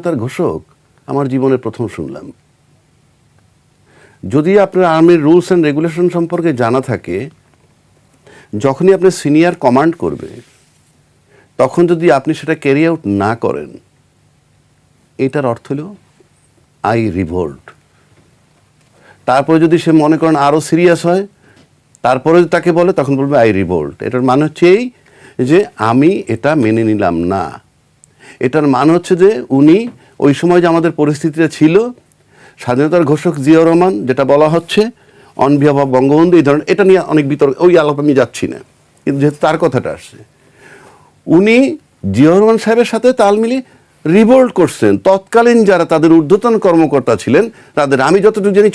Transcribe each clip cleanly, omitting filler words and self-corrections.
স্বাধীনতার ঘোষক আমার জীবনে প্রথম শুনলাম। যদি আপনার আর্মির রুলস অ্যান্ড রেগুলেশন সম্পর্কে জানা থাকে, যখনই আপনি সিনিয়র কমান্ড করবে তখন যদি আপনি সেটা ক্যারি আউট না করেন, এটার অর্থ হলো আই রিভোল্ট। তারপরে যদি সে মনে করেন আরও সিরিয়াস হয়, তারপরে যদি তাকে বলে, তখন বলবে আই রিভোল্ট। এটার মানে হচ্ছে এই যে আমি এটা মেনে নিলাম না। এটার মানে হচ্ছে যে উনি ওই সময় যে আমাদের পরিস্থিতিটা ছিল, স্বাধীনতার ঘোষক জিয়াউর রহমান, যেটা বলা হচ্ছে অন বিহাফ অফ বঙ্গবন্ধু, এই ধরনের, এটা নিয়ে অনেক বিতর্ক, ওই আলাপ আমি যাচ্ছি না, কিন্তু যেহেতু তার কথাটা আসছে, উনি জিয়াউর রহমান সাহেবের সাথে তাল মিলিয়ে রিভোল্ট করছেন। তৎকালীন যারা তাদের ঊর্ধ্বতন কর্মকর্তা ছিলেন তাদের, আমি যতটুকু জানি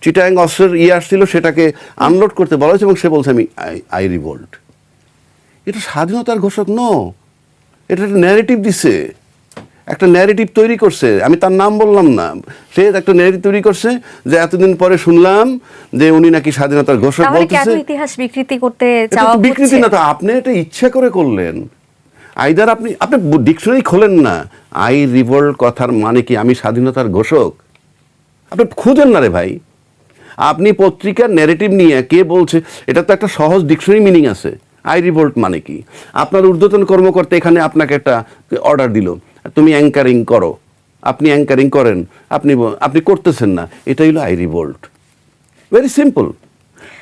চিটাগাং অস্ত্রের আসছিল, সেটাকে আনলোড করতে বলা হয়েছে এবং সে বলছে আমি আই রিভোল্ট। এটা স্বাধীনতার ঘোষক ন, এটা একটা ন্যারেটিভ দিছে, একটা ন্যারেটিভ তৈরি করছে। আমি তার নাম বললাম না, সে একটা ন্যারেটিভ তৈরি করছে যে এতদিন পরে শুনলাম যে উনি নাকি স্বাধীনতার ঘোষক বলতেছে। ইতিহাস বিকৃতি করতে বিকৃতি না তো, আপনি এটা ইচ্ছা করে করলেন। আইদার আপনি ডিকশনারি খোলেন না, আই রিভোল্ট কথার মানে কি আমি স্বাধীনতার ঘোষক, আপনি খুঁজেন না রে ভাই। আপনি পত্রিকার ন্যারেটিভ নিয়ে কে বলছে, এটা তো একটা সহজ ডিকশনারি মিনিং আছে। আই রিভোল্ট মানে কি, আপনার ঊর্ধ্বতন কর্মকর্তা এখানে আপনাকে একটা অর্ডার দিল, তুমি অ্যাঙ্কারিং করো, আপনি অ্যাঙ্কারিং করেন, আপনি করতেছেন না, এটাই হলো আই রিভোল্ট। Very simple.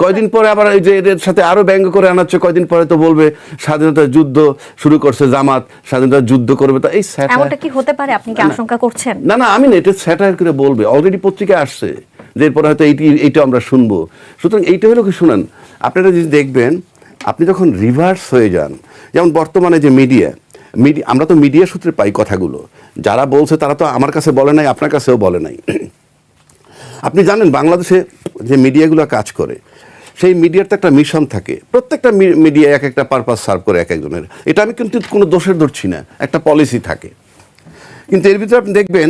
কয়দিন পরে আবার এই যে এদের সাথে আরো ব্যঙ্গ করে আনাচ্ছে, কয়দিন পরে তো বলবে স্বাধীনতার যুদ্ধ শুরু করছে জামাত, স্বাধীনতার যুদ্ধ করবে। তো এই এমনটা কি হতে পারে, আপনি কি আশঙ্কা করছেন? না না, আমি না, এটা স্যাটায়ার করে বলবে, অলরেডি পত্রিকায় আসছে যে এরপরে হয়তো এইটা আমরা শুনবো। সুতরাং এইটা হলো কি, শুনেন আপনারা যদি দেখবেন, আপনি যখন রিভার্স হয়ে যান, যেমন বর্তমানে যে মিডিয়া, আমরা তো মিডিয়া সূত্রে পাই কথাগুলো, যারা বলছে তারা তো আমার কাছে বলে নাই, আপনার কাছেও বলে নাই। আপনি জানেন বাংলাদেশে যে মিডিয়াগুলো কাজ করে, সেই মিডিয়ার তো একটা মিশন থাকে, প্রত্যেকটা মিডিয়া এক একটা পারপাস সার্ভ করে এক একজনের। এটা আমি কিন্তু কোনো দোষের ধরছি না, একটা পলিসি থাকে। কিন্তু এর ভিতরে আপনি দেখবেন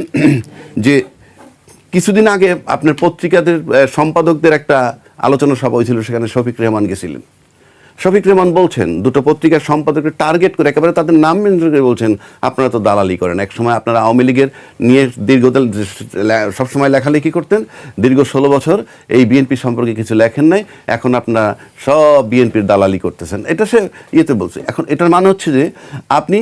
যে কিছুদিন আগে আপনার পত্রিকাদের সম্পাদকদের একটা আলোচনা সভা হয়েছিল, সেখানে শফিক রেহমান গেছিলেন। শফিক রেহমান বলছেন দুটো পত্রিকার সম্পাদককে টার্গেট করে একেবারে তাদের নাম মেনশন করে বলছেন, আপনারা তো দালালি করেন। এক সময় আপনারা আওয়ামী লীগের নিয়ে সবসময় লেখালেখি করতেন, দীর্ঘ 16 বছর এই বিএনপি সম্পর্কে কিছু লেখেন নাই, এখন আপনারা সব বিএনপির দালালি করতেছেন। এটা সে ইয়েতে বলছে। এখন এটার মানে হচ্ছে যে আপনি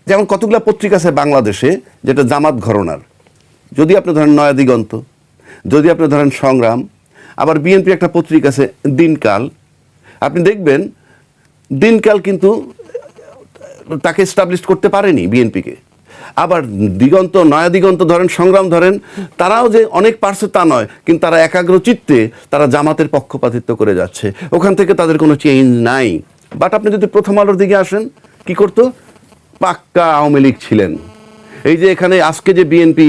যেমন কতগুলো পত্রিকা আছে বাংলাদেশে যেটা জামাত ঘরানার, যদি আপনি ধরেন নয়া দিগন্ত, যদি আপনি ধরেন সংগ্রাম, আবার বিএনপি একটা পত্রিকা আছে দিনকাল, আপনি দেখবেন দিনকাল কিন্তু তাকে এস্টাবলিশ করতে পারেনি বিএনপিকে। আবার দিগন্ত, নয়া দিগন্ত ধরেন, সংগ্রাম ধরেন, তারাও যে অনেক পারছে তা নয়, কিন্তু তারা একাগ্র চিত্তে তারা জামাতের পক্ষপাতিত্ব করে যাচ্ছে, ওখান থেকে তাদের কোনো চেঞ্জ নাই। বাট আপনি যদি প্রথম আলোর দিকে আসেন, কি করতো, পাক্কা আওয়ামী লীগ ছিলেন। এই যে এখানে আজকে যে বিএনপি,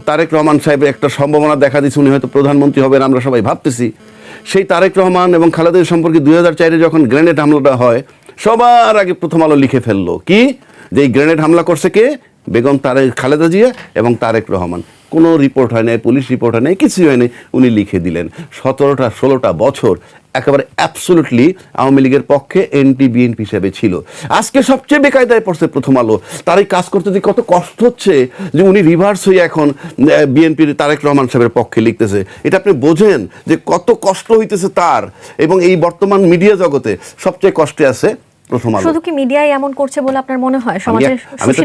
তারেক রহমান সাহেবের একটা সম্ভাবনা দেখা দিচ্ছে, উনি হয়তো প্রধানমন্ত্রী হবেন, আমরা সবাই ভাবতেছি। সেই তারেক রহমান এবং খালেদা সম্পর্কে 2004-এ যখন গ্রেনেড হামলাটা হয়, সবার আগে প্রথম আলো লিখে ফেললো কি, যে এই গ্রেনেড হামলা করছে কে, বেগম খালেদা জিয়া এবং তারেক রহমান। কোনো রিপোর্ট হয় নাই, পুলিশ রিপোর্ট হয় নাই, কিছুই হয়নি, উনি লিখে দিলেন। 17-16টা বছর একেবারে অ্যাবসোলুটলি আওয়ামী লীগের পক্ষে এন্টি বিএনপি হিসেবে ছিল। আজকে সবচেয়ে বেকায়দায় পড়ছে প্রথম আলো। তার এই কাজ করতে যে কত কষ্ট হচ্ছে, যে উনি রিভার্স হয়ে এখন বিএনপির তারেক রহমান সাহেবের পক্ষে লিখতেছে। এটা আপনি বোঝেন যে কত কষ্ট হইতেছে তার। এবং এই বর্তমান মিডিয়া জগতে সবচেয়ে কষ্টে আছে প্রথম আলো। শুধু কি মিডিয়ায় এমন করছে বলে আপনার মনে হয়? সমাজের আমি তো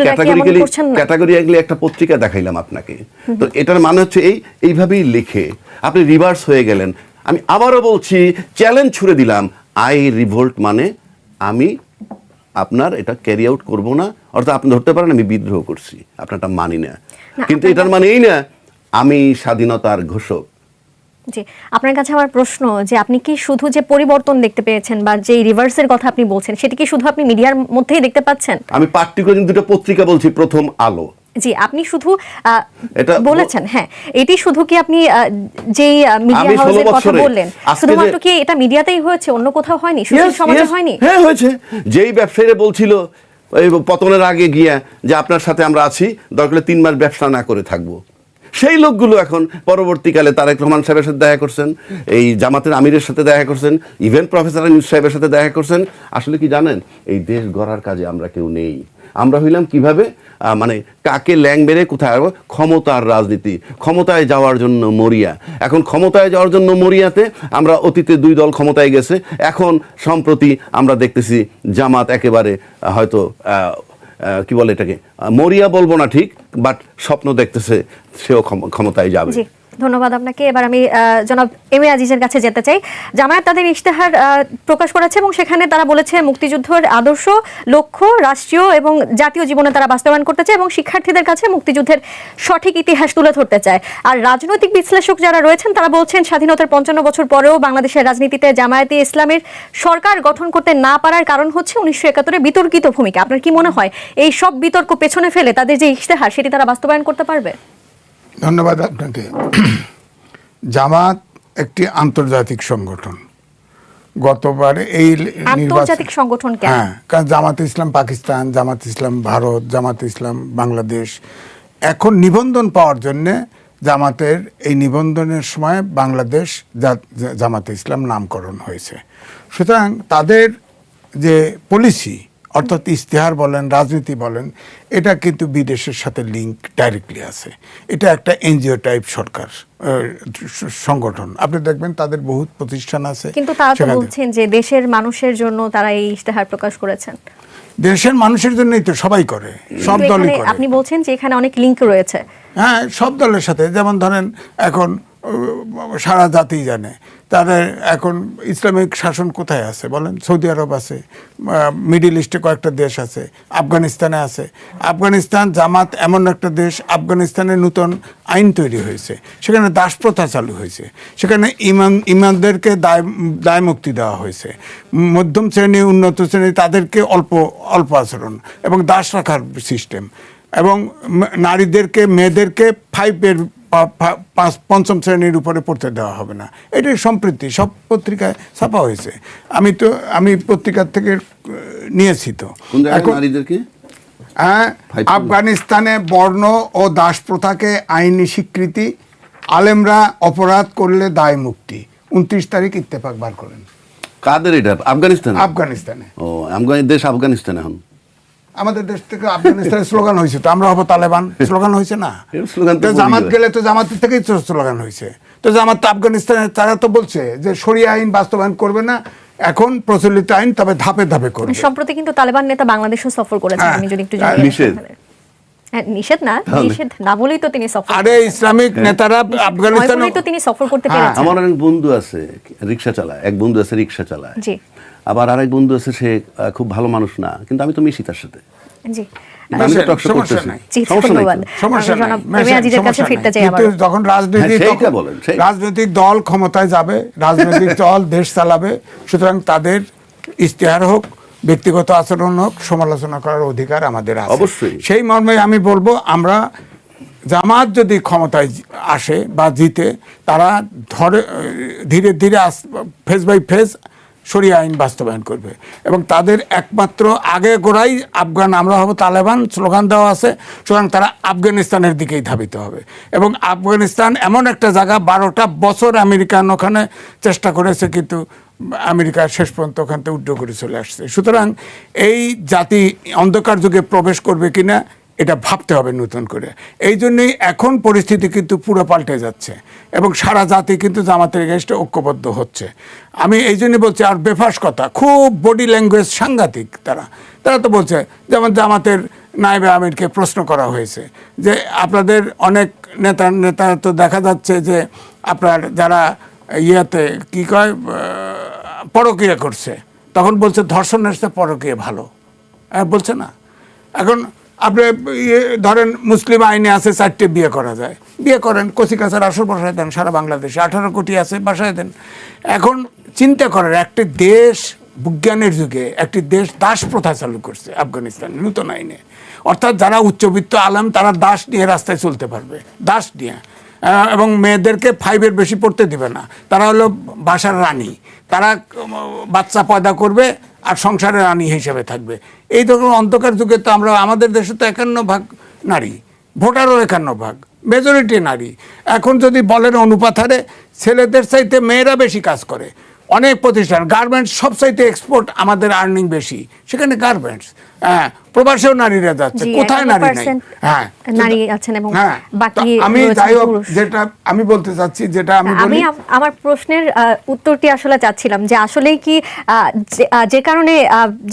ক্যাটাগরিক্যালি একটা পত্রিকা দেখাইলাম আপনাকে। তো এটার মানে হচ্ছে এইভাবেই লিখে আপনি রিভার্স হয়ে গেলেন। আমি আবারও বলছি, চ্যালেঞ্জ ছুড়ে দিলাম, আই রিভোল্ট মানে আমি আপনার এটা ক্যারি আউট করবো না। অর্থাৎ আপনি ধরতে পারেন আমি বিদ্রোহ করছি, আপনারটা মানি না, কিন্তু এটার মানে এই না আমি স্বাধীনতার ঘোষক। জি, আপনার কাছে আমার প্রশ্ন, যে আপনি কি শুধু যে পরিবর্তন দেখতে পেয়েছেন বা যে রিভার্সের কথা আপনি বলছেন, সেটা কি শুধু আপনি মিডিয়ার মধ্যেই দেখতে পাচ্ছেন? আমি পার্টিকুলার দুটো পত্রিকা বলছি, প্রথম আলো। জি, আপনি শুধু বলেছেন, হ্যাঁ, এটি শুধু কি আপনি যেই মিডিয়া হাউসের কথা বললেন, শুধুমাত্র কি এটা মিডিয়াতেই হয়েছে, অন্য কোথাও হয়নি, সুশীল সমাজে হয়নি? হ্যাঁ হয়েছে। যেই ব্যবসায়ীরা বলছিল পতনের আগে গিয়া যে আপনার সাথে আমরা আছি, দরকার 3 মাস ব্যবসা না করে থাকবো, সেই লোকগুলো এখন পরবর্তীকালে তারেক রহমান সাহেবের সাথে দেখা করছেন, এই জামাতের আমিরের সাথে দেখা করছেন, ইভেন প্রফেসর ইউনূস সাহেবের সাথে দেখা করছেন। আসলে কি জানেন, এই দেশ গড়ার কাজে আমরা কেউ নেই। আমরা হইলাম কিভাবে মানে কাকে ল্যাং বেড়ে কোথায় আসবো, ক্ষমতার রাজনীতি, ক্ষমতায় যাওয়ার জন্য মরিয়া। এখন ক্ষমতায় যাওয়ার জন্য মরিয়াতে আমরা অতীতে 2 দল ক্ষমতায় গেছে, এখন সম্প্রতি আমরা দেখতেছি জামাত একেবারে হয়তো কি বলে এটাকে, মরিয়া বলবো না ঠিক, বাট স্বপ্ন দেখতেছে সেও ক্ষমতায় যাবে। ধন্যবাদ আপনাকে। এবার আমি জনাব এম এ আজিজের কাছে যেতে চাই। জামায়াত তাদের ইশতেহার প্রকাশ করেছে এবং সেখানে তারা বলেছে মুক্তিযুদ্ধের আদর্শ, লক্ষ্য রাষ্ট্রীয় এবং জাতীয় জীবনে তারা বাস্তবায়ন করতে চায় এবং শিক্ষার্থীদের কাছে মুক্তিযুদ্ধের সঠিক ইতিহাস তুলে ধরতে চায়। আর রাজনৈতিক বিশ্লেষক যারা রয়েছেন তারা বলছেন স্বাধীনতার 55 বছর পরেও বাংলাদেশের রাজনীতিতে জামায়াতে ইসলামের সরকার গঠন করতে না পারার কারণ হচ্ছে 1971 বিতর্কিত ভূমিকা। আপনার কি মনে হয় এই সব বিতর্ক পেছনে ফেলে তাদের যে ইশতেহার সেটি তারা বাস্তবায়ন করতে পারবে? ধন্যবাদ আপনাকে। জামাত একটি আন্তর্জাতিক সংগঠন। গতবার এই আন্তর্জাতিক সংগঠন কেন? হ্যাঁ, কারণ জামাতে ইসলাম পাকিস্তান, জামাতে ইসলাম ভারত, জামাতে ইসলাম বাংলাদেশ। এখন নিবন্ধন পাওয়ার জন্যে জামাতের এই নিবন্ধনের সময় বাংলাদেশ জামাতে ইসলাম নামকরণ হয়েছে। সুতরাং তাদের যে পলিসি, অর্থাৎ ইশতেহার বলেন, রাজনীতি বলেন, এটা কিন্তু বিদেশের সাথে লিঙ্ক ডাইরেক্টলি আছে। এটা একটা এনজিও টাইপ সরকার সংগঠন। আপনি দেখবেন তাদের বহুত প্রতিষ্ঠান আছে। কিন্তু তারা তো বলছেন যে দেশের মানুষের জন্য তারা এই ইশতেহার প্রকাশ করেছেন। দেশের মানুষের জন্যই তো সবাই করে, সব দলই করে। আপনি বলছেন যে এখানে অনেক লিঙ্ক রয়েছে। হ্যাঁ, সব দলের সাথে। যেমন ধরেন এখন সারা জাতি জানে তাদের এখন ইসলামিক শাসন কোথায় আছে বলেন? সৌদি আরব আছে, মিডিল ইস্টে কয়েকটা দেশ আছে, আফগানিস্তানে আছে। আফগানিস্তান জামাত এমন একটা দেশ, আফগানিস্তানে নতুন আইন তৈরি হয়েছে, সেখানে দাসপ্রথা চালু হয়েছে, সেখানে ইমানদেরকে দায় মুক্তি দেওয়া হয়েছে। মধ্যম শ্রেণী, উন্নত শ্রেণী তাদেরকে অল্প অল্প আচরণ এবং দাস রাখার সিস্টেম, এবং নারীদেরকে, মেয়েদেরকে 5 শ্রেণীর উপরে পড়তে দেওয়া হবে না। এটাই সম্প্রীতি, সব পত্রিকায় ছাপা হয়েছে। আমি পত্রিকার থেকে নিয়েছি তো। এখন হ্যাঁ, আফগানিস্তানে বর্ণ ও দাস প্রথাকে আইনি স্বীকৃতি, আলেমরা অপরাধ করলে দায় মুক্তি। 29 তারিখ ইত্তেফাক বার করেন। কাদের এটা? আফগানিস্তানে। ও, দেশ আফগানিস্তান। এখন আমাদের দেশ থেকে আফগানিস্তানের স্লোগান হয়েছে তো আমরা হবো তালেবান, স্লোগান হয়েছে না? জামাত গেলে তো জামাতের থেকেই তো স্লোগান হয়েছে। তো জামাত তো আফগানিস্তানে, তারা তো বলছে যে শরিয়া আইন বাস্তবায়ন করবে না, এখন প্রচলিত আইন তবে ধাপে ধাপে করবে। সম্প্রতি কিন্তু তালেবান নেতা বাংলাদেশও সফর করেছেন। আমি যদি একটু নিষেধ না বলেই তো তিনি সফর। আরে ইসলামিক নেতারা আফগানিস্তানে তো তিনি সফর করতে পেরেছেন। আমার অনেক বন্ধু আছে রিকশা চালায়, এক বন্ধু আছে রিকশা চালায়, জি। আবার আরেক বন্ধু আছে সে খুব ভালো মানুষ না, কিন্তু আমি তো মিশি তার সাথে। জি, যখন রাজনৈতিক দল ক্ষমতায় যাবে, রাজনৈতিক দল দেশ চালাবে, সুতরাং তাদের ইশতেহার হোক, ব্যক্তিগত আচরণ হোক, সমালোচনা করার অধিকার আমাদের আছে অবশ্যই। সেই মর্মে আমি বলবো, আমরা জামাত যদি ক্ষমতায় আসে বা জিতে, তারা ধীরে ধীরে ফেজ বাই ফেজ শরিয়া আইন বাস্তবায়ন করবে এবং তাদের একমাত্র আগে গোড়াই আফগান, আমরা হব তালেবান স্লোগান দেওয়া আছে। সুতরাং তারা আফগানিস্তানের দিকেই ধাবিত হবে এবং আফগানিস্তান এমন একটা জায়গা, 12টা বছর আমেরিকান ওখানে চেষ্টা করেছে, কিন্তু আমেরিকা শেষ পর্যন্ত ওখান থেকে উড্র করে চলে আসছে। সুতরাং এই জাতি অন্ধকার যুগে প্রবেশ করবে কিনা এটা ভাবতে হবে নতুন করে। এই জন্যই এখন পরিস্থিতি কিন্তু পুরো পাল্টে যাচ্ছে এবং সারা জাতি কিন্তু জামাতের এগেইনস্টে ঐক্যবদ্ধ হচ্ছে। আমি এই জন্য বলছি, আর বেফাস কথা, খুব বডি ল্যাঙ্গুয়েজ সাংঘাতিক। তারা তো বলছে, যেমন জামাতের নায়েবে আমিরকে প্রশ্ন করা হয়েছে যে আপনাদের অনেক নেতা তো দেখা যাচ্ছে যে আপনার যারা ইয়াতে কি কয় পরকীয়া করছে, তখন বলছে ধর্ষণের সাথে পরকীয়া ভালো, বলছে না। এখন আপনি ধরেন মুসলিম আইনে আছে 4টে বিয়ে করা যায়, বিয়ে করেন, কচিকাচার আসর বসায় দেন সারা বাংলাদেশে, 18 কোটি আছে বাসায় দেন। এখন চিন্তা করেন, একটি দেশ বিজ্ঞানের যুগে একটি দেশ দাস প্রথা চালু করছে আফগানিস্তান নতুন আইনে, অর্থাৎ যারা উচ্চবিত্ত আলেম তারা দাস নিয়ে রাস্তায় চলতে পারবে, দাস নিয়ে, এবং মেয়েদেরকে 5-এর বেশি পড়তে দিবে না। তারা হলো বাসার রানী, তারা বাচ্চা পয়দা করবে আর সংসারের রানী হিসেবে থাকবে। এই ধরনের অন্ধকার যুগে তো আমরা, আমাদের দেশে তো 51% নারী, ভোটারও 51%, মেজরিটি নারী। এখন যদি বলেন অনুপাত হারে, ছেলেদের চাইতে মেয়েরা বেশি কাজ করে। অনেক প্রতিষ্ঠান, গার্মেন্টস সব চাইতে এক্সপোর্ট, আমাদের আর্নিং বেশি, সেখানে গার্মেন্টস। হ্যাঁ, প্রবাসেও নারীরা যাচ্ছে, জি, কোথায় নারী নাই? 11% হ্যাঁ, নারী আছেন এবং হ্যাঁ, বাকি তো আমি রয়েছেন যাই হোক পুরুষ। যেটা আমি বলতে চাচ্ছি, যেটা আমি আমি বলি, আমার প্রশ্নের উত্তরটি আসলে চাচ্ছিলাম যে আসলেই কি যে কারণে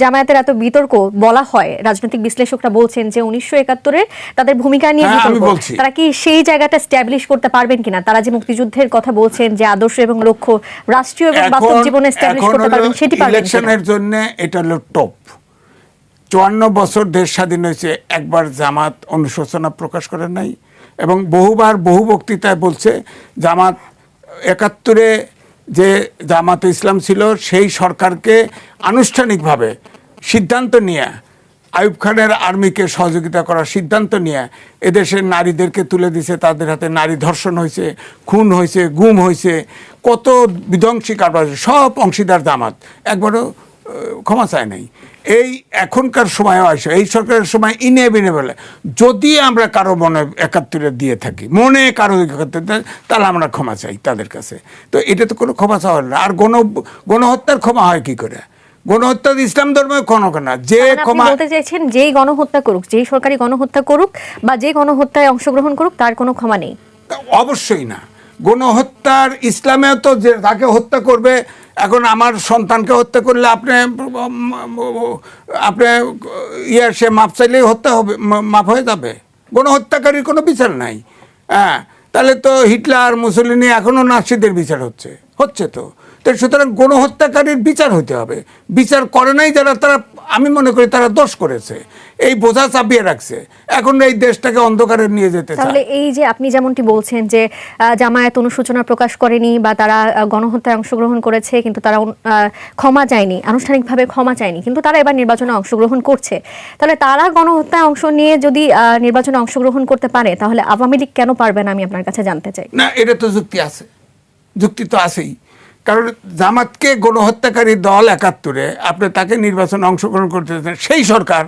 জামায়াতের এত বিতর্ক বলা হয়, রাজনৈতিক বিশ্লেষকরা বলছেন যে 1971-এ তাদের ভূমিকা নিয়ে হ্যাঁ, আমি বিতর্ক, বলছি। তারা কি সেই জায়গাটা স্ট্যাবলিশ করতে পারবেন কিনা? তারা যে মুক্তিযুদ্ধের কথা বলছেন, যে আদর্শ এবং লক্ষ্য রাষ্ট্রীয় এবং বাস্তব জীবনে স্ট্যাবলিশ করতে পারবেন, সেটি পারবেন কিনা? ইলেকশনের জন্য এটা হলো টপ। 54 বছর দেশ স্বাধীন হয়েছে, একবার জামাত অনুশোচনা প্রকাশ করে নাই, এবং বহুবার বহু বক্তৃতায় বলছে জামাত 71-এ যে জামাত ইসলাম ছিল সেই সরকারকে আনুষ্ঠানিকভাবে সিদ্ধান্ত নিয়ে আইয়ুব খানের আর্মিকে সহযোগিতা করার সিদ্ধান্ত নিয়ে এদেশের নারীদেরকে তুলে দিছে, তাদের হাতে নারী ধর্ষণ হয়েছে, খুন হয়েছে, গুম হয়েছে, কত বিধ্বংসী কারবার হয়েছে, সব অংশীদার জামাত, একবারও ক্ষমা চায় নাই। এই এখনকার সময়ও আসে, এই সরকারের সময় ইনেভিনেবল, যদি আমরা কারো মনে 71-এ দিয়ে থাকি, মনে কারো 71, তাহলে আমরা ক্ষমা চাই তাদের কাছে। তো এটা তো কোনো ক্ষমা চাওয়ার না। আর গণহত্যার ক্ষমা হয় কি করে? গণহত্যা ইসলাম ধর্মে কোনো না, যে মানে আপনি ক্ষমা বলতে চাইছেন যেই গণহত্যা করুক, যেই সরকারি গণহত্যা করুক বা যে গণহত্যায় অংশগ্রহণ করুক, তার কোনো ক্ষমা নেই? অবশ্যই না। গণহত্যার ইসলামেও তো যে তাকে হত্যা করবে, এখন আমার সন্তানকে হত্যা করলে আপনি সে মাপ চাইলেই হত্যা হবে, মাপ হয়ে যাবে। গণহত্যাকারীর কোনো বিচার নাই। হ্যাঁ, তাহলে তো হিটলার, মুসলিনি এখনও নাৎসিদের বিচার হচ্ছে তো। সুতরাং গণহত্যাকারীর বিচার হতে হবে। বিচার করে নাই যারা, তারা আমি মনে করি তারা দোষ করেছে, এই বোঝা চাপিয়ে রাখছে, এখন এই দেশটাকে অন্ধকারে নিয়ে যেতে চায়। তাহলে এই যে আপনি যেমনটি বলছেন যে জামায়াত অনুশোচনা প্রকাশ করেনি বা তারা গণহত্যায় অংশগ্রহণ করেছে, কিন্তু তারা ক্ষমা চায়নি, আনুষ্ঠানিকভাবে ক্ষমা চায়নি, কিন্তু তারা এবার নির্বাচনে অংশগ্রহণ করছে, তাহলে তারা গণহত্যায় অংশ নিয়ে যদি নির্বাচনে অংশগ্রহণ করতে পারে, তাহলে আওয়ামী লীগ কেন পারবে না? আমি আপনার কাছে জানতে চাই। না, এটা তো যুক্তি আছে, যুক্তি তো আছেই। কারণ জামাতকে গণহত্যাকারী দল 71-এ আপনি তাকে নির্বাচনে অংশগ্রহণ করতেছেন, সেই সরকার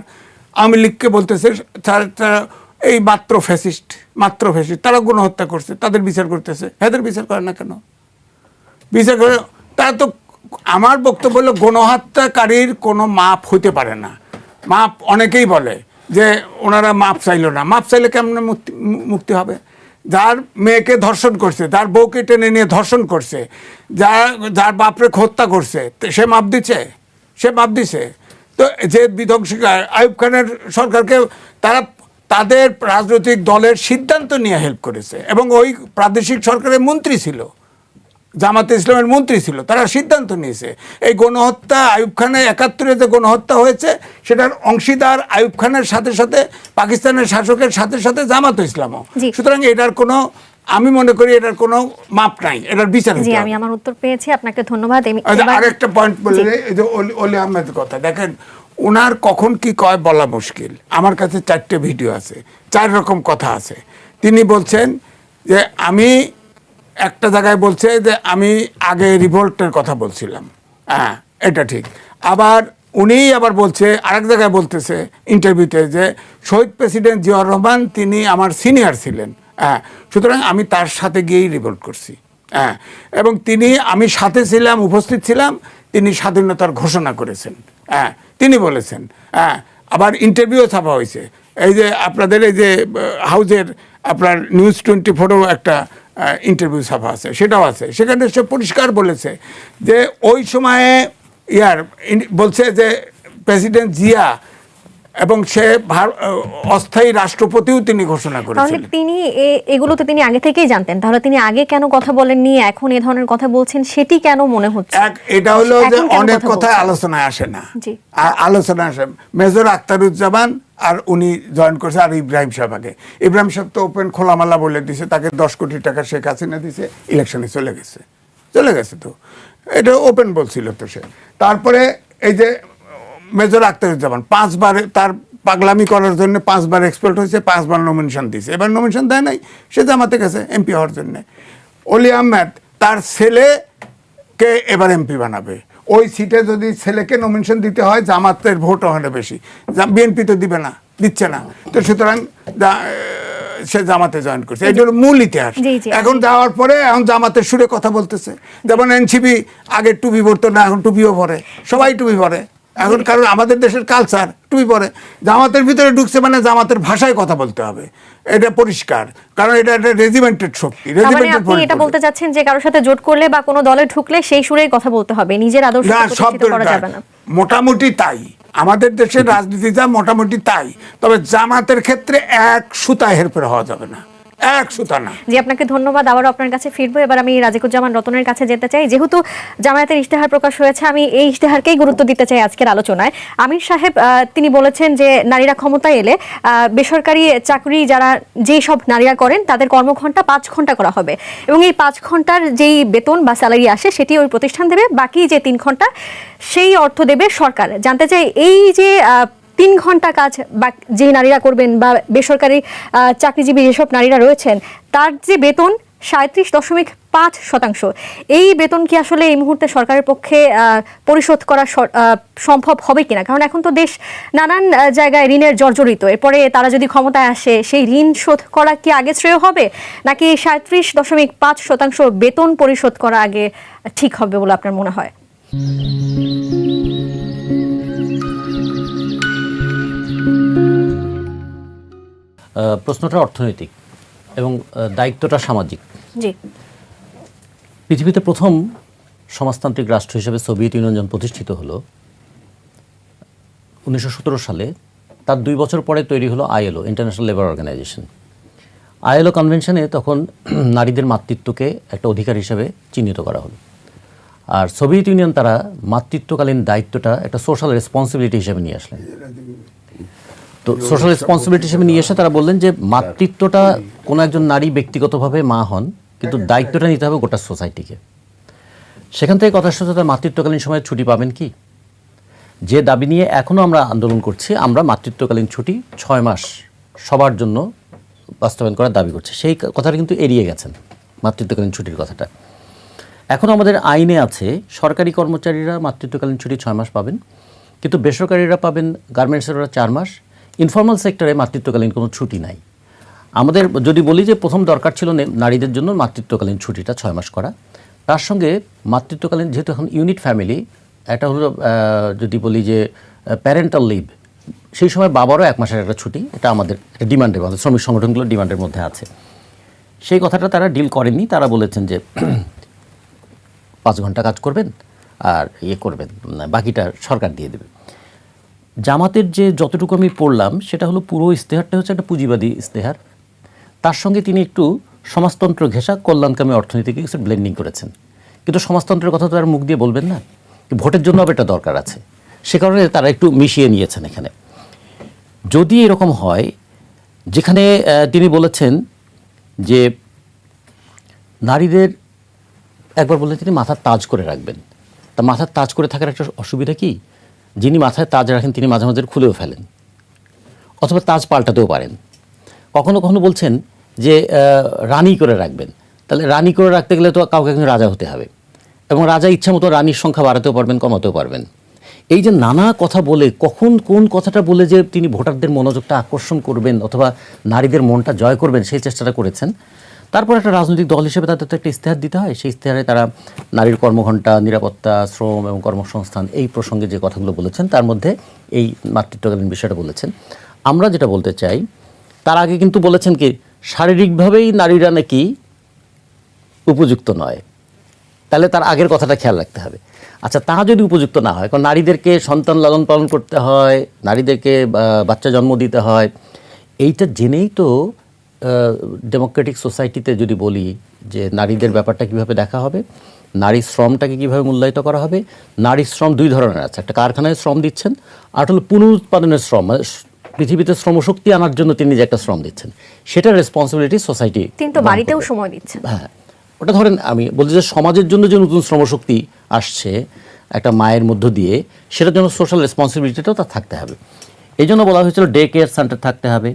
আওয়ামী লীগকে বলতেছে তারা এই মাত্র ফ্যাসিস্ট, তারা গণহত্যা করছে, তাদের বিচার করতেছে। এদের বিচার করে না কেন? বিচার করে তারা তো, আমার বক্তব্য হলো গণহত্যাকারীর কোনো মাপ হইতে পারে না। মাপ অনেকেই বলে যে ওনারা মাপ চাইলো না, মাপ চাইলে কেমন মুক্তি হবে? যার মেয়েকে ধর্ষণ করছে, যার বউকে টেনে নিয়ে ধর্ষণ করছে, যার বাপরে হত্যা করছে, সে মাপ দিছে? তো যে বিধ্বংসীকার আইয়ুব খানের সরকারকে তাদের রাজনৈতিক দলের সিদ্ধান্ত নিয়ে হেল্প করেছে, এবং ওই প্রাদেশিক সরকারের মন্ত্রী ছিল, জামাতে ইসলামের মন্ত্রী ছিল, তারা সিদ্ধান্ত নিয়েছে। এই গণহত্যা আইয়ুব খানের 71-এ যে গণহত্যা হয়েছে, সেটার অংশীদার আইয়ুব খানের সাথে সাথে পাকিস্তানের শাসকের সাথে সাথে জামাতে ইসলামও। সুতরাং এটার কোনো, আমি মনে করি এটার কোনো মাপ নাই, এটার বিচার হতে হবে। আমি আমার উত্তর পেয়েছি, আপনাকে ধন্যবাদ। আরেকটা পয়েন্ট বলে, এই যে অলি আহমেদের কথা দেখেন, ওনার কখন কি কয় বলা মুশকিল। আমার কাছে 4টে ভিডিও আছে, 4 রকম কথা আছে। তিনি বলছেন যে আমি একটা জায়গায় বলছে যে আমি আগে রিভোল্টের কথা বলছিলাম, হ্যাঁ এটা ঠিক। আবার উনি আবার বলছে, আরেক জায়গায় বলতেছে ইন্টারভিউতে, যে শহীদ প্রেসিডেন্ট জিয়াউর রহমান তিনি আমার সিনিয়র ছিলেন, হ্যাঁ, সুতরাং আমি তার সাথে গিয়েই রিভোল্ট করছি, হ্যাঁ, এবং আমি সাথে ছিলাম, উপস্থিত ছিলাম, তিনি স্বাধীনতার ঘোষণা করেছেন, হ্যাঁ, তিনি বলেছেন, হ্যাঁ। আবার ইন্টারভিউ ছাপা হয়েছে, এই যে আপনাদের এই যে হাউজের আপনার নিউজ 24-ও একটা ইন্টারভিউ ছাপা আছে, সেটাও আছে। সেখানে সে পরিষ্কার বলেছে যে ওই সময়ে বলছে যে প্রেসিডেন্ট জিয়া এবং সে অস্থায়ী রাষ্ট্রপতিও তিনি ঘোষণা করেছেন। তাহলে তিনি এগুলো তো তিনি আগে থেকেই জানতেন, তাহলে তিনি আগে কেন কথা বলেননি, এখন এই ধরনের কথা বলছেন, সেটি কেন মনে হচ্ছে? এটা হলো যে অনেক কথা আলোচনায় আসে না, আলোচনায় আসে। মেজর আখতারুজ্জামান আর উনি জয়েন করছে, আর ইব্রাহিম সাহেব আগে। ইব্রাহিম সাহেব তো ওপেন খোলামালা বলে দিছে, তাকে 10 কোটি টাকা শেখ হাসিনা দিছে, ইলেকশনে চলে গেছে তো, এটা ওপেন বলছিল তো সে। তারপরে এই যে মেজর আখতারুজ্জামান 5 বার তার পাগলামি করার জন্য 5 বার এক্সপার্ট হয়েছে, 5 বার নমিনেশন দিয়েছে, এবার নমিনেশন দেয় নাই, সে জামাতে গেছে এমপি হওয়ার জন্য। অলি আহমেদ তার ছেলেকে এবার এমপি বানাবে, ওই সিটে যদি ছেলেকে নমিনেশন দিতে হয়, জামাতের ভোট ওখানে বেশি, বিএনপি তো দিচ্ছে না, তো সুতরাং সে জামাতে জয়েন করছে। এটা হলো মূল ইতিহাস। এখন যাওয়ার পরে এখন জামাতের সুরে কথা বলতেছে, যেমন এনসিপি আগে টুপি পরতো না, এখন টুপিও পরে, সবাই টুপি পরে। এখন কারণ আমাদের দেশের কালচার টুপি পরে, জামাতের ভিতরে ঢুকছে মানে জামাতের ভাষায় কথা বলতে হবে, এটা পরিষ্কার, কারণ এটা একটা রেজিমেন্টেড শক্তি। তার মানে আপনি এটা বলতে চাচ্ছেন যে কারোর সাথে জোট করলে বা কোনো দলে ঢুকলে সেই সুরেই কথা বলতে হবে, নিজের আদর্শ প্রতিষ্ঠিত করা যাবে না। মোটামুটি তাই আমাদের দেশের রাজনীতি যা মোটামুটি তাই, তবে জামাতের ক্ষেত্রে এক সুতা হেরফের হওয়া যাবে না, এক সুতা না। জি, আপনাকে ধন্যবাদ। আবারও আপনার কাছে ফিরবো। এবার আমি রাজিকুজ্জামান রতনের কাছে যেতে চাই। যেহেতু জামায়াতের ইশতেহার প্রকাশ হয়েছে, আমি এই ইশতেহারকেই গুরুত্ব দিতে চাই আজকের আলোচনায়। আমির সাহেব তিনি বলেছেন যে নারীরা ক্ষমতায় এলে বেসরকারি চাকরি যারা যেই সব নারীরা করেন তাদের কর্মঘণ্টা 5 ঘন্টা করা হবে এবং এই 5 ঘন্টার যেই বেতন বা স্যালারি আসে সেটি ওই প্রতিষ্ঠান দেবে, বাকি যে 3 ঘন্টা সেই অর্থ দেবে সরকার। জানতে চাই এই যে 3 ঘন্টা কাজ বা যে নারীরা করবেন বা বেসরকারি চাকরিজীবী যেসব নারীরা রয়েছেন তার যে বেতন 37.5%, এই বেতন কি আসলে এই মুহূর্তে সরকারের পক্ষে পরিশোধ করা সম্ভব হবে কিনা? কারণ এখন তো দেশ নানান জায়গায় ঋণের জর্জরিত, এরপরে তারা যদি ক্ষমতায় আসে সেই ঋণ শোধ করা কি আগে শ্রেয় হবে নাকি 37.5% বেতন পরিশোধ করা আগে ঠিক হবে বলে আপনার মনে হয়? প্রশ্নটা অর্থনৈতিক এবং দায়িত্বটা সামাজিক। জি, পৃথিবীতে প্রথম সমাজতান্ত্রিক রাষ্ট্র হিসেবে সোভিয়েত ইউনিয়ন যখন প্রতিষ্ঠিত হলো 1917 সালে, তার 2 বছর পরে তৈরি হলো ILO, International Labour Organisation. ILO কনভেনশনে তখন নারীদের মাতৃত্বকে একটা অধিকার হিসেবে চিহ্নিত করা হলো। আর সোভিয়েত ইউনিয়ন তারা মাতৃত্বকালীন দায়িত্বটা একটা সোশ্যাল রেসপন্সিবিলিটি হিসেবে নিয়ে আসলেন। তো সোশ্যাল রেসপন্সিবিলিটি হিসেবে নিয়ে এসে তারা বললেন যে মাতৃত্বটা কোনো একজন নারী ব্যক্তিগতভাবে মা হন, কিন্তু দায়িত্বটা নিতে হবে গোটা সোসাইটিকে। সেখান থেকে কথা শুনতে তার মাতৃত্বকালীন সময়ে ছুটি পাবেন কি, যে দাবি নিয়ে এখনও আমরা আন্দোলন করছি। আমরা মাতৃত্বকালীন ছুটি 6 মাস সবার জন্য বাস্তবায়ন করার দাবি করছি। সেই কথাটা কিন্তু এড়িয়ে গেছেন, মাতৃত্বকালীন ছুটির কথাটা। এখন আমাদের আইনে আছে সরকারি কর্মচারীরা মাতৃত্বকালীন ছুটি 6 মাস পাবেন, কিন্তু বেসরকারিরা পাবেন, গার্মেন্টসের 4 মাস, ইনফর্মাল সেক্টরে মাতৃত্বকালীন কোনো ছুটি নাই। আমাদের যদি বলি যে প্রথম দরকার ছিল নারীদের জন্য মাতৃত্বকালীন ছুটিটা 6 মাস করা, তার সঙ্গে মাতৃত্বকালীন যেহেতু এখন ইউনিট ফ্যামিলি, এটা হলো যদি বলি যে প্যারেন্টাল লিভ, সেই সময় বাবারও 1 মাসের একটা ছুটি, এটা আমাদের ডিমান্ডের মধ্যে, শ্রমিক সংগঠনগুলোর ডিমান্ডের মধ্যে আছে। সেই কথাটা তারা ডিল করেননি। তারা বলেছেন যে 5 ঘন্টা কাজ করবেন আর করবেন, বাকিটা সরকার দিয়ে দেবে। জামাতের যে যতটুকু আমি পড়লাম সেটা হলো পুরো ইশতেহারটা হচ্ছে একটা পুঁজিবাদী ইশতেহার, তার সঙ্গে তিনি একটু সমাজতন্ত্র ঘেঁষা কল্যাণকামী অর্থনীতিকে কিছু ব্লেন্ডিং করেছেন। কিন্তু সমাজতন্ত্রের কথা তো আর মুখ দিয়ে বলবেন না, ভোটের জন্য এটা দরকার আছে, সে কারণে তারা একটু মিশিয়ে নিয়েছেন এখানে। যদি এরকম হয়, যেখানে তিনি বলেছেন যে নারীদের একবার বললেন তিনি মাথার তাজ করে রাখবেন, তা মাথার তাজ করে থাকার একটা অসুবিধা কি, যিনি মাথায় তাজ রাখেন তিনি মাঝে মাঝে খুলেও ফেলেন অথবা তাজ পাল্টাতেও পারেন। কখনো কখনো বলছেন যে রানী করে রাখবেন, তাহলে রানী করে রাখতে গেলে তো কাউকে একজন রাজা হতে হবে, এবং রাজা ইচ্ছা মতো রানীর সংখ্যা বাড়াতেও পারবেন, কমাতেও পারবেন। এই যে নানা কথা বলে কখন কোন কথাটা বলে যে তিনি ভোটারদের মনোযোগটা আকর্ষণ করবেন অথবা নারীদের মনটা জয় করবেন সেই চেষ্টাটা করেছেন। তারপর একটা রাজনৈতিক দল হিসেবে তাদের তো একটা ইশতেহার দিতে হয়, সেই ইশতেহারে তারা নারীর কর্মঘণ্টা, নিরাপত্তা, শ্রম এবং কর্মসংস্থান এই প্রসঙ্গে যে কথাগুলো বলেছেন তার মধ্যে এই মাতৃত্বকালীন বিষয়টা বলেছেন। আমরা যেটা বলতে চাই, তার আগে কিন্তু বলেছেন কি শারীরিকভাবেই নারীরা নাকি উপযুক্ত নয়, তাহলে তার আগের কথাটা খেয়াল রাখতে হবে। আচ্ছা, তা যদি উপযুক্ত না হয়, কারণ নারীদেরকে সন্তান লালন পালন করতে হয়, নারীদেরকে বাচ্চা জন্ম দিতে হয়, এইটা জেনেই তো ডেমোক্রেটিক সোসাইটিতে যদি বলি যে নারীদের ব্যাপারটা কীভাবে দেখা হবে, নারী শ্রমটাকে কীভাবে মূল্যায়িত করা হবে। নারী শ্রম 2 ধরনের আছে, একটা কারখানায় শ্রম দিচ্ছেন, আর হলো পুনরুৎপাদনের শ্রম, মানে পৃথিবীতে শ্রমশক্তি আনার জন্য তিনি যে একটা শ্রম দিচ্ছেন, সেটার রেসপন্সিবিলিটি সোসাইটি। কিন্তু বাড়িতেও সময় দিচ্ছেন। হ্যাঁ, ওটা ধরেন আমি বলছি যে সমাজের জন্য যে নতুন শ্রমশক্তি আসছে একটা মায়ের মধ্য দিয়ে, সেটার জন্য সোশ্যাল রেসপন্সিবিলিটিটাও তার থাকতে হবে। এই জন্য বলা হয়েছিল ডে কেয়ার সেন্টার থাকতে হবে,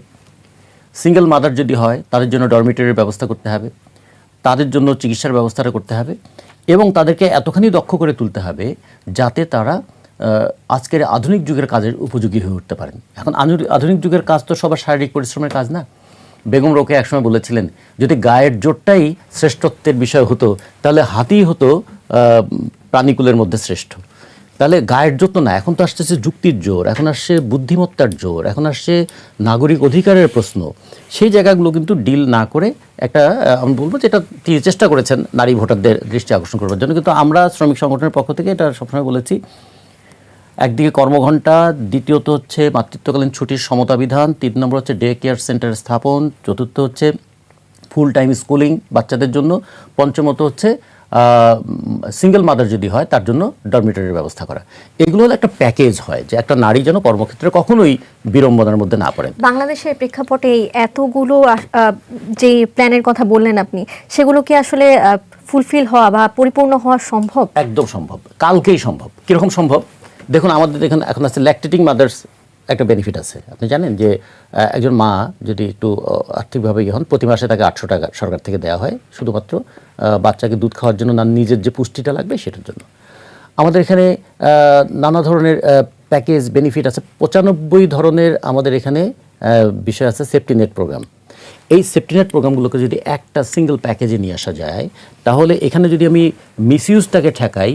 সিঙ্গেল মাদার যদি হয় তাদের জন্য ডরমিটরির ব্যবস্থা করতে হবে, তাদের জন্য চিকিৎসার ব্যবস্থাটা করতে হবে, এবং তাদেরকে এতখানি দক্ষ করে তুলতে হবে যাতে তারা আজকের আধুনিক যুগের কাজের উপযোগী হয়ে উঠতে পারেন। এখন আধুনিক যুগের কাজ তো সবার শারীরিক পরিশ্রমের কাজ না। বেগম রোকেয়া একসময় বলেছিলেন যদি গায়ের জোরটাই শ্রেষ্ঠত্বের বিষয় হতো তাহলে হাতি হতো প্রাণীকুলের মধ্যে শ্রেষ্ঠ। তাহলে গায়ের জোর তো না, এখন তো আসতেছে যুক্তির জোর, এখন আসছে বুদ্ধিমত্তার জোর, এখন আসছে নাগরিক অধিকারের প্রশ্ন। সেই জায়গাগুলো কিন্তু ডিল না করে একটা আমি বলবো যে এটা চেষ্টা করেছেন নারী ভোটারদের দৃষ্টি আকর্ষণ করবার জন্য, কিন্তু আমরা শ্রমিক সংগঠনের পক্ষ থেকে এটা সবসময় বলেছি, একদিকে কর্মঘণ্টা, দ্বিতীয়ত হচ্ছে মাতৃত্বকালীন ছুটির সমতা বিধান, 3 নম্বর হচ্ছে ডে কেয়ার সেন্টার স্থাপন, চতুর্থ হচ্ছে ফুল টাইম স্কুলিং বাচ্চাদের জন্য, পঞ্চমত হচ্ছে সিঙ্গেল মাদার যদি হয় তার জন্য ডরমিটরির ব্যবস্থা করা। এগুলো হলো একটা প্যাকেজ হয় যে একটা নারী যেন কর্মক্ষেত্রে কখনোই বিড়ম্বনার মধ্যে না পড়েন। বাংলাদেশের প্রেক্ষাপটে এই এতগুলো যে প্ল্যানের কথা বললেন আপনি, সেগুলো কি আসলে ফুলফিল হওয়া বা পরিপূর্ণ হওয়া সম্ভব? একদম সম্ভব, কালকেই সম্ভব। কীরকম সম্ভব? দেখুন, আমাদের এখানে এখন আছে ল্যাকটেটিং মাদার্স, একটা বেনিফিট আছে। আপনি জানেন যে একজন মা যদি একটু আর্থিকভাবে ইয়ে হন, প্রতি মাসে তাকে 800 টাকা সরকার থেকে দেওয়া হয় শুধুমাত্র বাচ্চাকে দুধ খাওয়ার জন্য, না নিজের যে পুষ্টিটা লাগবে সেটার জন্য। আমাদের এখানে নানা ধরনের প্যাকেজ বেনিফিট আছে, 95 ধরনের আমাদের এখানে বিষয় আছে। সেফটি নেট প্রোগ্রাম, এই সেফটি নেট প্রোগ্রামগুলোকে যদি একটা সিঙ্গেল প্যাকেজে নিয়ে আসা যায়, তাহলে এখানে যদি আমি মিসইউজটাকে ঠেকাই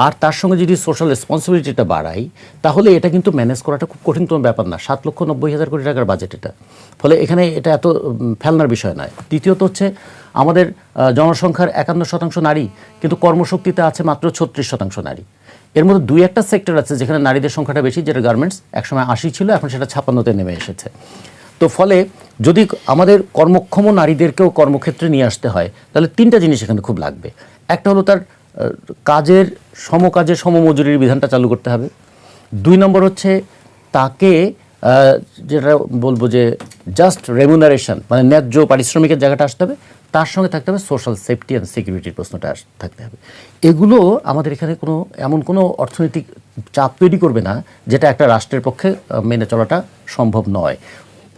আর তার সঙ্গে যদি সোশ্যাল রেসপন্সিবিলিটিটা বাড়াই, তাহলে এটা কিন্তু ম্যানেজ করাটা খুব কঠিন কোনো ব্যাপার না। 7,90,000 কোটি টাকার বাজেট এটা, ফলে এখানে এটা এত ফেলনার বিষয় নয়। দ্বিতীয়ত হচ্ছে আমাদের জনসংখ্যার 51% নারী, কিন্তু কর্মশক্তিতে আছে মাত্র 36% নারী। এর মধ্যে 2-1টা সেক্টর আছে যেখানে নারীদের সংখ্যাটা বেশি, যেটা গার্মেন্টস, একসময় 80 ছিল, এখন সেটা 56-তে নেমে এসেছে। তো ফলে যদি আমাদের কর্মক্ষম নারীদেরকেও কর্মক্ষেত্রে নিয়ে আসতে হয়, তাহলে 3টা জিনিস এখানে খুব লাগবে। একটা হলো তার কাজের সমকাজের সমমজুরির বিধানটা চালু করতে হবে। 2 নম্বর হচ্ছে তাকে যেটা বলবো যে জাস্ট রেমুনারেশন, মানে ন্যায্য পারিশ্রমিকের জায়গাটা আসতে হবে। তার সঙ্গে থাকতে হবে সোশ্যাল সেফটি অ্যান্ড সিকিউরিটির প্রশ্নটা থাকতে হবে। এগুলো আমাদের এখানে এমন কোনো অর্থনৈতিক চাপ তৈরি করবে না যেটা একটা রাষ্ট্রের পক্ষে মেনে চলাটা সম্ভব নয়।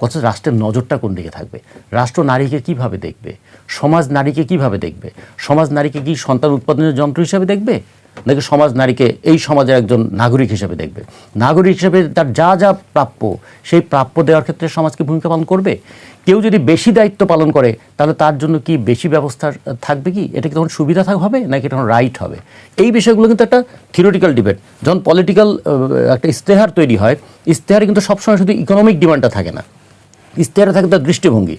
অথচ রাষ্ট্রের নজরটা কোন দিকে থাকবে? রাষ্ট্র নারীকে কিভাবে দেখবে? সমাজ নারীকে কিভাবে দেখবে? সমাজ নারীকে কি সন্তান উৎপাদনের যন্ত্র হিসেবে দেখবে, নাকি সমাজ নারীকে এই সমাজের একজন নাগরিক হিসেবে দেখবে? নাগরিক হিসেবে তার যা যা প্রাপ্য, সেই প্রাপ্য দেওয়ার ক্ষেত্রে সমাজকে ভূমিকা পালন করবে। কেউ যদি বেশি দায়িত্ব পালন করে, তাহলে তার জন্য কি বেশি ব্যবস্থা থাকবে? কি এটা কি তখন সুবিধা হবে, নাকি তখন রাইট হবে? এই বিষয়গুলো কিন্তু একটা থিওরিটিক্যাল ডিবেট। যখন পলিটিক্যাল একটা ইশতেহার তৈরি হয়, ইশতেহারে কিন্তু সবসময় শুধু ইকোনমিক ডিমান্ডটা থাকে না, ইশতেহারে থাকে তার দৃষ্টিভঙ্গি।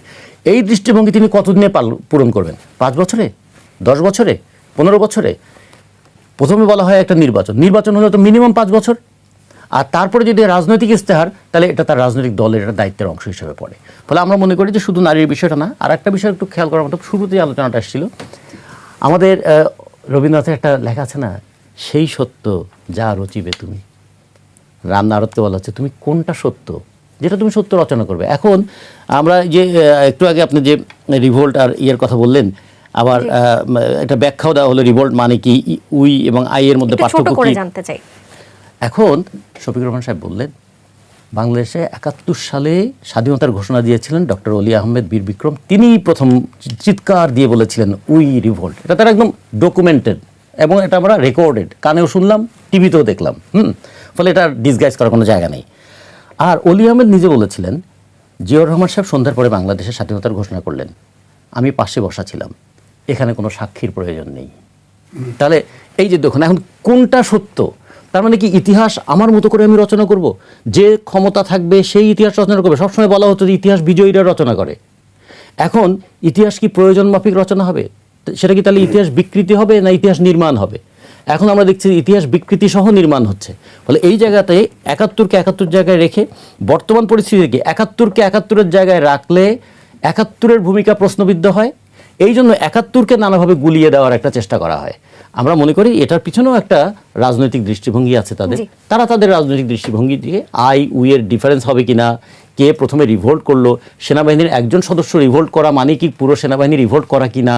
এই দৃষ্টিভঙ্গি তিনি কতদিনে পূরণ করবেন? 5 বছরে, 10 বছরে, 15 বছরে? প্রথমে বলা হয় একটা নির্বাচন হলে তো মিনিমাম 5 বছর। আর তারপরে যদি রাজনৈতিক ইশতেহার, তাহলে এটা তার রাজনৈতিক দলের একটা দায়িত্বের অংশ হিসেবে পড়ে। ফলে আমরা মনে করি যে শুধু নারীর বিষয়টা না, আর একটা বিষয় একটু খেয়াল করার মতো, শুরুতেই আলোচনাটা আসছিল, আমাদের রবীন্দ্রনাথের একটা লেখা আছে না, সেই সত্য যা রচিবে তুমি। রামনারদকে বলা হচ্ছে তুমি কোনটা সত্য, যেটা তুমি সত্য রচনা করবে। এখন আমরা যে একটু আগে আপনি যে রিভোল্ট আর ইয়ের কথা বললেন, আবার এটা ব্যাখ্যাও দেওয়া হলো রিভোল্ট মানে কি, উই এবং আই এর মধ্যে পার্থক্য কি জানতে চাই। এখন শফিকুর রহমান সাহেব বললেন, বাংলাদেশে 71 সালে স্বাধীনতার ঘোষণা দিয়েছিলেন ডক্টর অলি আহমেদ বীর বিক্রম। তিনিই প্রথম চিৎকার দিয়ে বলেছিলেন উই রিভোল্ট। এটা তার একদম ডকুমেন্টেড এবং এটা আমরা রেকর্ডেড, কানেও শুনলাম, টিভিতেও দেখলাম। ফলে এটা ডিসগাইজ করার কোনো জায়গা নেই। আর অলি আহমেদ নিজে বলেছিলেন, জিয়াউর রহমান সাহেব সন্ধ্যার পরে বাংলাদেশের স্বাধীনতার ঘোষণা করলেন, আমি পাশে বসা ছিলাম, এখানে কোনো সাক্ষীর প্রয়োজন নেই। তাহলে এই যে দেখুন এখন কোনটা সত্য, তার মানে কি ইতিহাস আমার মতো করে আমি রচনা করব? যে ক্ষমতা থাকবে সেই ইতিহাস রচনা করবে। সবসময় বলা হতো যে ইতিহাস বিজয়ীরা রচনা করে। এখন ইতিহাস কি প্রয়োজন মাফিক রচনা হবে? সেটা কি তাহলে ইতিহাস বিকৃতি হবে, না ইতিহাস নির্মাণ হবে? এখন আমরা দেখছি ইতিহাস বিকৃতি সহ নির্মাণ হচ্ছে। ফলে এই জায়গাতে 71কে 71 জায়গায় রেখে বর্তমান পরিস্থিতি থেকে 71কে 71-এর জায়গায় রাখলে 71-এর ভূমিকা প্রশ্নবিদ্ধ হয়। এই জন্য 71কে নানাভাবে গুলিয়ে দেওয়ার একটা চেষ্টা করা হয়। আমরা মনে করি এটার পিছনেও একটা রাজনৈতিক দৃষ্টিভঙ্গি আছে তাদের। তারা তাদের রাজনৈতিক দৃষ্টিভঙ্গি দিয়ে আই উই এর ডিফারেন্স হবে কিনা, কে প্রথমে রিভোল্ট করলো, সেনাবাহিনীর একজন সদস্য রিভোল্ট করা মানে কি পুরো সেনাবাহিনী রিভোল্ট করা কিনা,